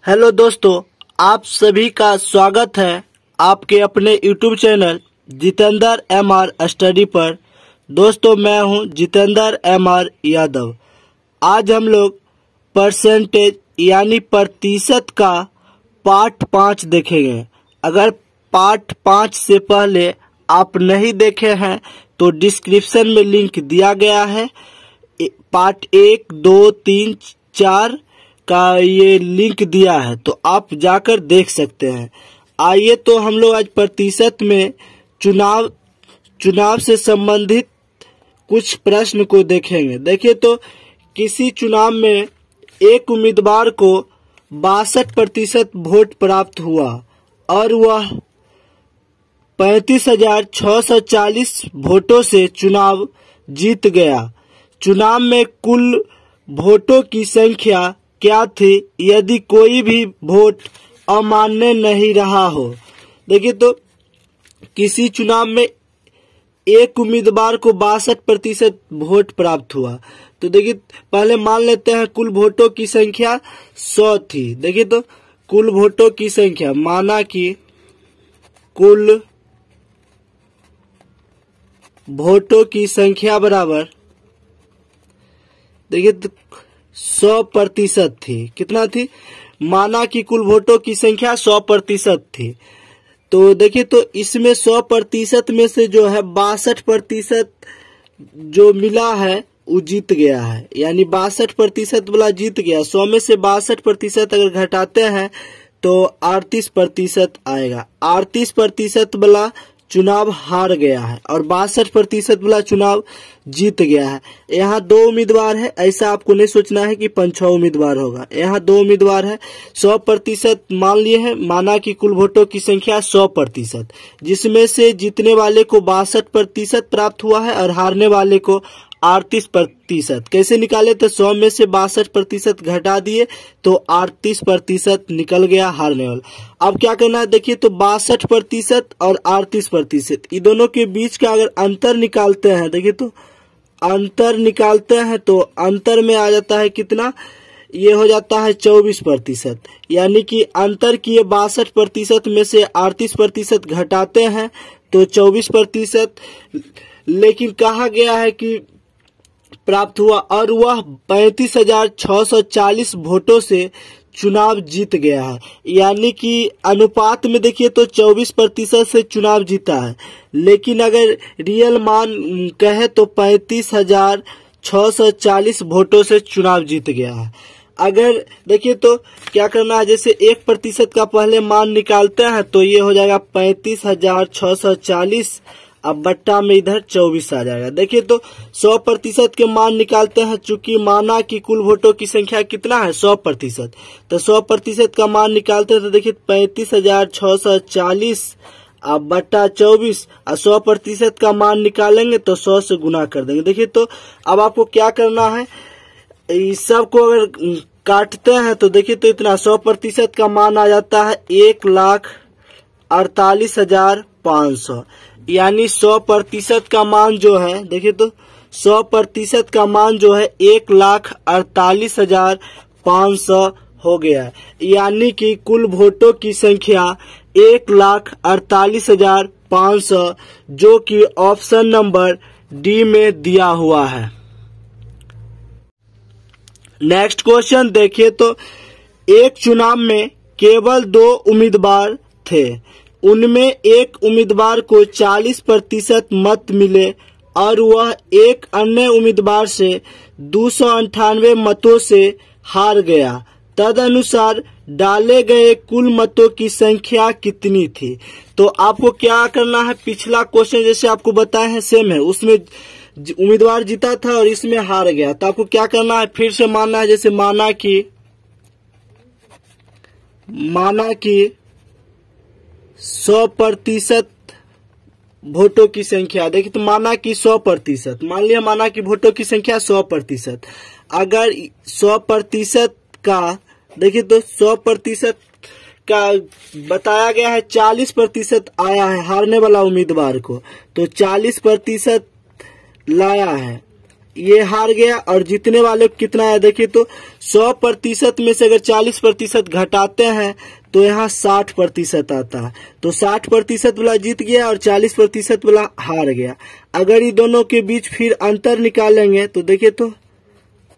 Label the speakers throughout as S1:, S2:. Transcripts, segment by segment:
S1: Hello दोस्तों, आप सभी का स्वागत है आपके अपने YouTube channel Jitendra MR study पर। दोस्तों, मैं हूं जितेंद्र MR यादव। आज हम लोग परसेंटेज यानी प्रतिशत का पार्ट 5 देखेंगे। अगर पार्ट 5 से पहले आप नहीं देखे हैं तो डिस्क्रिप्शन में लिंक दिया गया है। पार्ट 1, 2, 3, 4 का ये लिंक दिया है, तो आप जाकर देख सकते हैं। आइए तो हम लोग आज प्रतिशत में चुनाव से संबंधित कुछ प्रश्न को देखेंगे। देखिए तो किसी चुनाव में एक उम्मीदवार को 62% वोट प्राप्त हुआ और वह 35,640 वोटों से चुनाव जीत गया। चुनाव में कुल वोटों की संख्या क्या थी यदि कोई भी वोट अमान्य नहीं रहा हो। देखिए तो किसी चुनाव में एक उम्मीदवार को 62% वोट प्राप्त हुआ। तो देखिए पहले मान लेते हैं कुल वोटों की संख्या 100 थी। देखिए तो कुल वोटों की संख्या, माना कि कुल वोटों की संख्या बराबर, देखिए तो 100% थी। कितना थी? माना कि कुल वोटों की संख्या 100% थी। तो देखिए तो इसमें 100% में से जो है 62% जो मिला है वो जीत गया है, यानी 62% वाला जीत गया। 100 में से 62% अगर घटाते हैं तो 38% आएगा। 38% वाला चुनाव हार गया है और 62% वाला चुनाव जीत गया है। यहाँ 2 उम्मीदवार है, ऐसा आपको नहीं सोचना है कि 5-6 उम्मीदवार होगा। यहाँ 2 उम्मीदवार है। 100% मान लिए हैं, माना कि कुल वोटों की संख्या 100%, जिसमें से जीतने वाले को 62% प्राप्त हुआ है और हारने वाले को 38%। कैसे निकाले? तो 100 में से 62% घटा दिए तो 38% निकल गया हारने वाला। अब क्या करना है? देखिए तो 62% और 38%, इन दोनों के बीच का अगर अंतर निकालते हैं, देखिए तो अंतर निकालते हैं तो अंतर में आ जाता है कितना? ये हो जाता है 24%। यानी कि अंतर किए 62% में से 38% घटाते हैं तो 24%। लेकिन कहा गया है कि प्राप्त हुआ और वह 35,640 वोटों से चुनाव जीत गया है। यानी कि अनुपात में देखिए तो 24% से चुनाव जीता है, लेकिन अगर रियल मान कहे तो 35,640 वोटों से चुनाव जीत गया है। अगर देखिए तो क्या करना है, जैसे 1% का पहले मान निकालते हैं तो ये हो जाएगा 35,640, अब बट्टा में इधर 24 आ जाएगा। देखिए तो 100% के मान निकालते हैं, चूंकि माना कि कुल वोटों की संख्या कितना है 100%, तो 100% का मान निकालते हैं तो देखिए 35,640 अब बट्टा 24, और 100% का मान निकालेंगे तो 100 से गुना कर देंगे। देखिए तो अब आपको क्या करना है, इस सब को अगर काटते हैं तो देखिए तो इतना 100% का मान आ जाता है 1,48,500। यानी 100% का मान जो है, देखिए तो 100% का मान जो है 1,48,500 हो गया है। यानी कि कुल वोटों की संख्या 1,48,500, जो कि ऑप्शन नंबर डी में दिया हुआ है। नेक्स्ट क्वेश्चन देखिए तो एक चुनाव में केवल 2 उम्मीदवार थे। उनमें एक उम्मीदवार को 40% मत मिले और वह एक अन्य उम्मीदवार से 298 मतों से हार गया। तदनुसार डाले गए कुल मतों की संख्या कितनी थी? तो आपको क्या करना है, पिछला क्वेश्चन जैसे आपको बताए हैं सेम है, उसमें उम्मीदवार जीता था और इसमें हार गया। तो आपको क्या करना है, फिर से मानना है। जैसे माना कि 100% वोटों की संख्या, देखिए तो माना कि 100%, मान लिया माना कि वोटों की संख्या 100%। अगर 100% का, देखिए तो 100% का बताया गया है 40% आया है हारने वाला उम्मीदवार को, तो 40% लाया है ये हार गया और जीतने वाले कितना है देखिए तो 100% में से अगर 40% घटाते हैं तो यहाँ 60% आता है। तो 60% वाला जीत गया और 40% वाला हार गया। अगर ये दोनों के बीच फिर अंतर निकालेंगे तो देखिए तो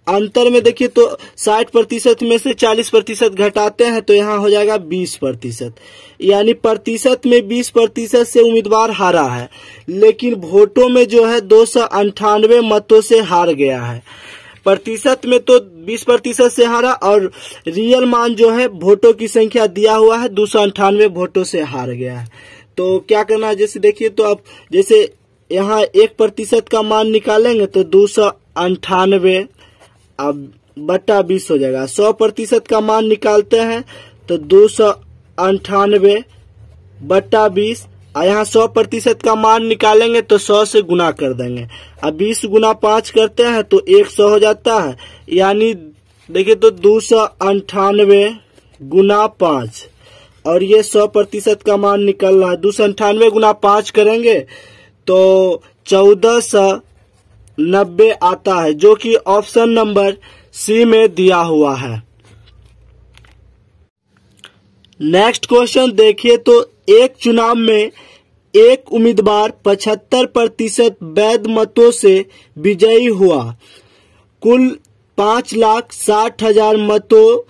S1: अंतर में देखिए तो 60% में से 40% घटाते हैं तो यहाँ हो जाएगा 20%। यानी प्रतिशत में 20% से उम्मीदवार हारा है, लेकिन वोटों में जो है 298 मतों से हार गया है। प्रतिशत में तो 20% से हारा और रियल मान जो है वोटों की संख्या दिया हुआ है 298 वोटों से हार गया है। तो क्या करना है, जैसे देखिए तो अब जैसे यहाँ 1% का मान निकालेंगे तो 298 अब बटा 20 हो जाएगा। 100% का मान निकालते हैं तो 298 बटा 20। यहाँ 100% का मान निकालेंगे तो 100 से गुना कर देंगे। अब 20 गुना 5 करते हैं तो 100 हो जाता है। यानी देखिए तो 298 गुना 5 और ये 100% का मान निकल रहा है। 298 गुना 5 करेंगे तो 1490 आता है, जो कि ऑप्शन नंबर सी में दिया हुआ है। नेक्स्ट क्वेश्चन देखिए तो एक चुनाव में एक उम्मीदवार 75% वैध मतों से विजयी हुआ। कुल 5,60,000 मतों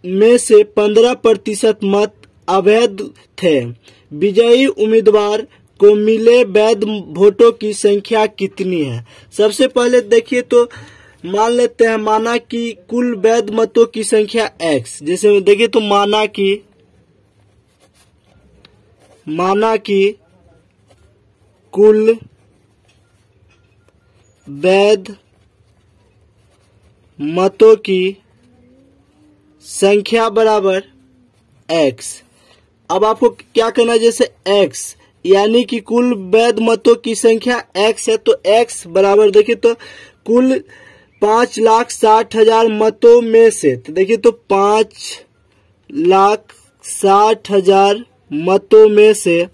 S1: में से 15% मत अवैध थे। विजयी उम्मीदवार को मिले वैध वोटों की संख्या कितनी है? सबसे पहले देखिए तो मान लेते हैं, माना कि कुल वैध मतों की संख्या x। जैसे देखिए तो माना कि कुल वैध मतों की संख्या बराबर x। अब आपको क्या करना है, जैसे x यानी कि कुल वैध मतों की संख्या x है तो x बराबर देखिए तो कुल 5,60,000 मतों में से, तो देखिए तो 5,60,000 मतों में से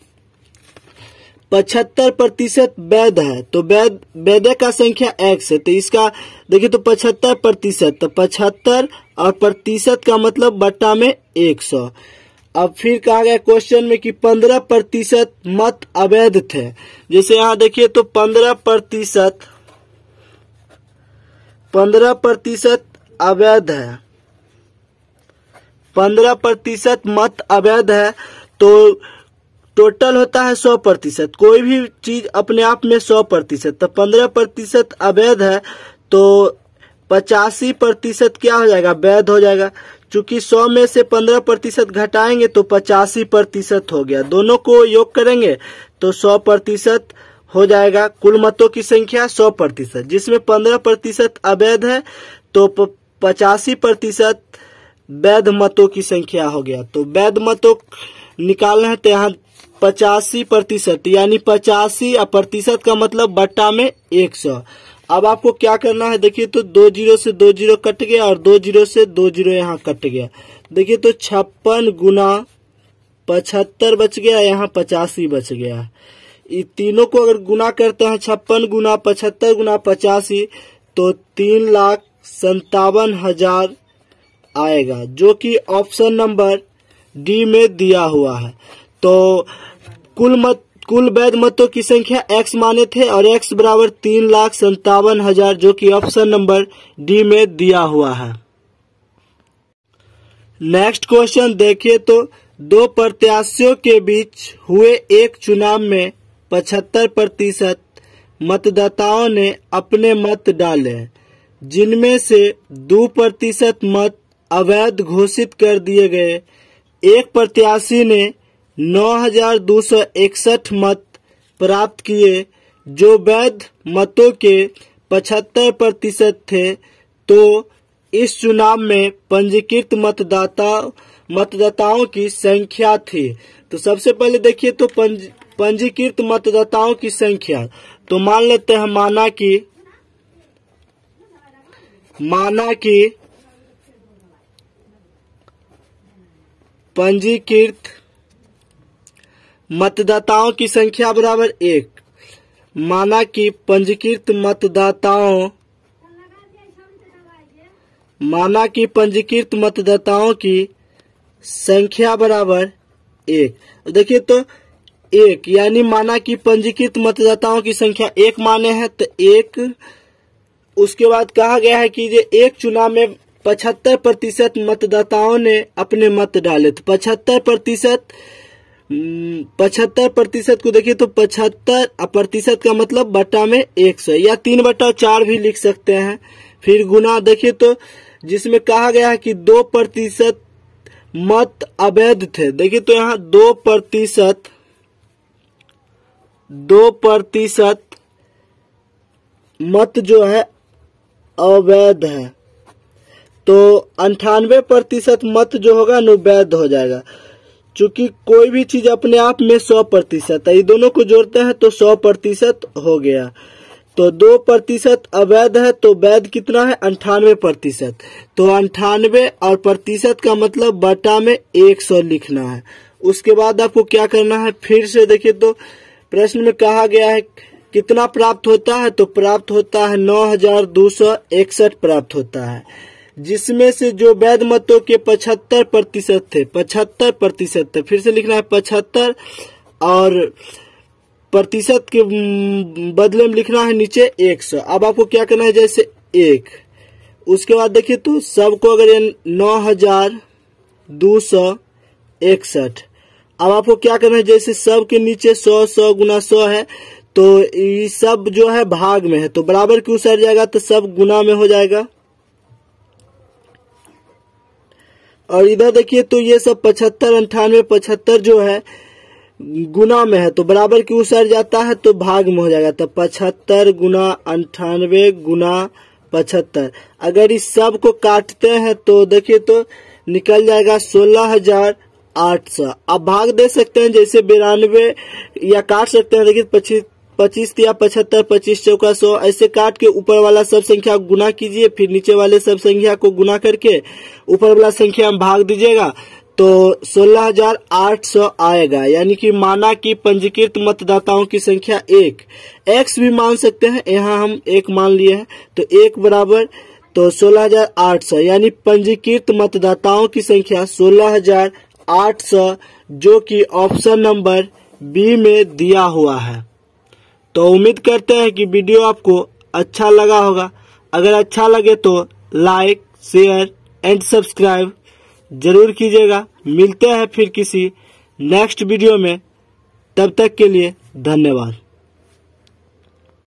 S1: 75% वैध है। तो वैध का संख्या x है, तो इसका देखिए तो 75%, तो 75 और प्रतिशत का मतलब बट्टा में 100। अब फिर कहा गया क्वेश्चन में कि 15% मत अवैध थे। जैसे यहाँ देखिए तो 15% अवैध है, 15% मत अवैध है। तो टोटल होता है 100%। कोई भी चीज अपने आप में 100%, तो 15% अवैध है तो 85% क्या हो जाएगा, वैध हो जाएगा। चूंकि 100 में से 15% घटाएंगे तो 85% हो गया। दोनों को योग करेंगे तो 100% हो जाएगा। कुल मतों की संख्या 100%, जिसमें 15% अवैध है तो 85% वैध मतों की संख्या हो गया। तो वैध मतों निकालना है तो यहाँ 85%, यानी 85 और प्रतिशत का मतलब बट्टा में 100। अब आपको क्या करना है, देखिए तो 2 जीरो से 2 जीरो कट गया और 2 जीरो से 2 जीरो यहाँ कट गया। देखिए तो 56 गुना 75 बच गया, यहाँ 85 बच गया। ये तीनों को अगर गुना करते हैं 56 गुना 75 गुना 85 तो 3,57,000 आएगा, जो कि ऑप्शन नंबर डी में दिया हुआ है। तो कुल वैध मतों की संख्या x माने थे और x बराबर 3,57,000, जो कि ऑप्शन नंबर डी में दिया हुआ है। नेक्स्ट क्वेश्चन देखिए तो दो प्रत्याशियों के बीच हुए एक चुनाव में 75% मतदाताओं ने अपने मत डाले, जिनमें से 2% मत अवैध घोषित कर दिए गए। एक प्रत्याशी ने 9,261 मत प्राप्त किए, जो वैध मतों के 75% थे। तो इस चुनाव में पंजीकृत मतदाताओं की संख्या थी। तो सबसे पहले देखिए तो पंजीकृत मतदाताओं की संख्या, तो मान लेते हैं माना कि पंजीकृत मतदाताओं की संख्या बराबर 1। माना कि पंजीकृत मतदाताओं की संख्या बराबर 1। देखिए तो 1 यानी माना कि पंजीकृत मतदाताओं की संख्या 1 माने हैं तो 1। उसके बाद कहा गया है कि ये एक चुनाव में 75% मतदाताओं ने अपने मत डाले। तो 75% को देखिए तो 75% का मतलब बटा में 100 या 3/4 भी लिख सकते हैं। फिर गुना देखिए तो जिसमें कहा गया है कि 2% मत अवैध थे। देखिए तो यहाँ 2% मत जो है अवैध है, तो 98% मत जो होगा न वैध हो जाएगा। चूंकि कोई भी चीज अपने आप में 100% है, ये दोनों को जोड़ते हैं तो 100% हो गया। तो 2% अवैध है तो वैध कितना है 98%। तो 98 और प्रतिशत का मतलब बटा में 100 लिखना है। उसके बाद आपको क्या करना है, फिर से देखिए तो प्रश्न में कहा गया है कितना प्राप्त होता है, तो प्राप्त होता है 9261 प्राप्त होता है, जिसमें से जो वैध मतों के 75% थे, 75% थे। फिर से लिखना है 75 और प्रतिशत के बदले में लिखना है नीचे 100। अब आपको क्या करना है, जैसे 1, उसके बाद देखिए तो सबको अगर 9261, अब आपको क्या करना है, जैसे सब के नीचे 100 गुना 100 है तो ये सब जो है भाग में है तो बराबर की उतर जाएगा तो सब गुना में हो जाएगा। और इधर देखिए तो ये सब 75, 98, 75 जो है गुना में है तो बराबर की उतर जाता है तो भाग में हो जाएगा। तो 75 गुना 98 गुना 75, अगर इस सब को काटते हैं तो देखिए तो निकल जाएगा 16,800। अब भाग दे सकते हैं जैसे 92 या काट सकते हैं। देखिए 25 या 75, 25 चौका 100, ऐसे काट के ऊपर वाला सब संख्या गुना कीजिए, फिर नीचे वाले सब संख्या को गुना करके ऊपर वाला संख्या में भाग दीजिएगा तो 16,800 आएगा। यानी कि माना कि पंजीकृत मतदाताओं की संख्या 1, x भी मान सकते हैं, यहाँ हम 1 मान लिए हैं तो 1 बराबर तो 16,800 यानी पंजीकृत मतदाताओं की संख्या 16,800 जो कि ऑप्शन नंबर बी में दिया हुआ है। तो उम्मीद करते हैं कि वीडियो आपको अच्छा लगा होगा। अगर अच्छा लगे तो लाइक, शेयर एंड सब्सक्राइब जरूर कीजिएगा। मिलते हैं फिर किसी नेक्स्ट वीडियो में, तब तक के लिए धन्यवाद।